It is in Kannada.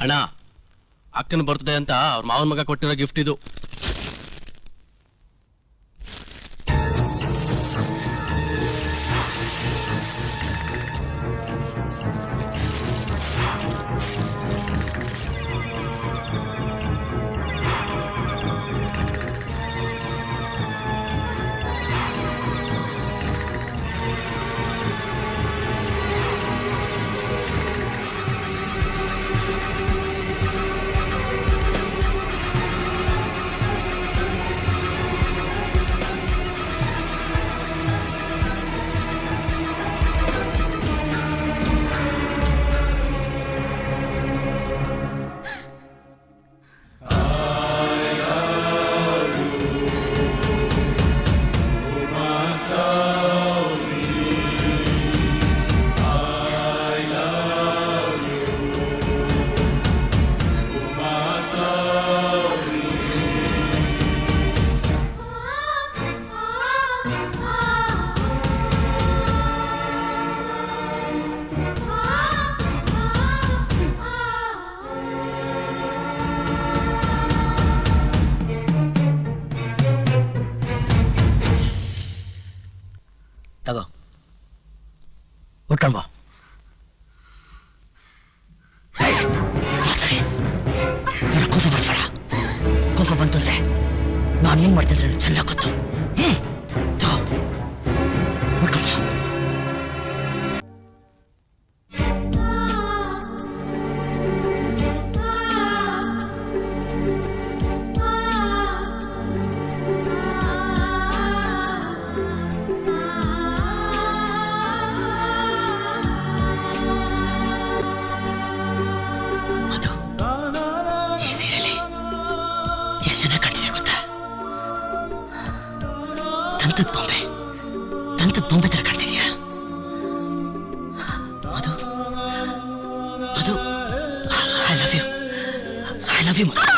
ಅಣ್ಣ, ಅಕ್ಕನ ಬರ್ತ್ಡೇ ಅಂತ ಅವ್ರ ಮಾವನ ಮಗ ಕೊಟ್ಟಿರೋ ಗಿಫ್ಟ್ ಇದು. ತಗೋ, ಉಟ್ಕೊಂಬ. ಕೋಪ ಬರ್ಬೇಡ. ಕೋಪ ಬಂತಂದ್ರೆ ನಾನೇನ್ ಮಾಡ್ತಿದ್ರೆ ಚೆನ್ನಾಗಿ ಗೊತ್ತು. ತಗೋ, ಉಟ್ಕೊಂಬ. ದಂತದ ಬೊಂಬೆ ತರ ಕಾಣ್ತಿದ್ಯಾ? ಅದು ಐ ಲವ್ ಯು.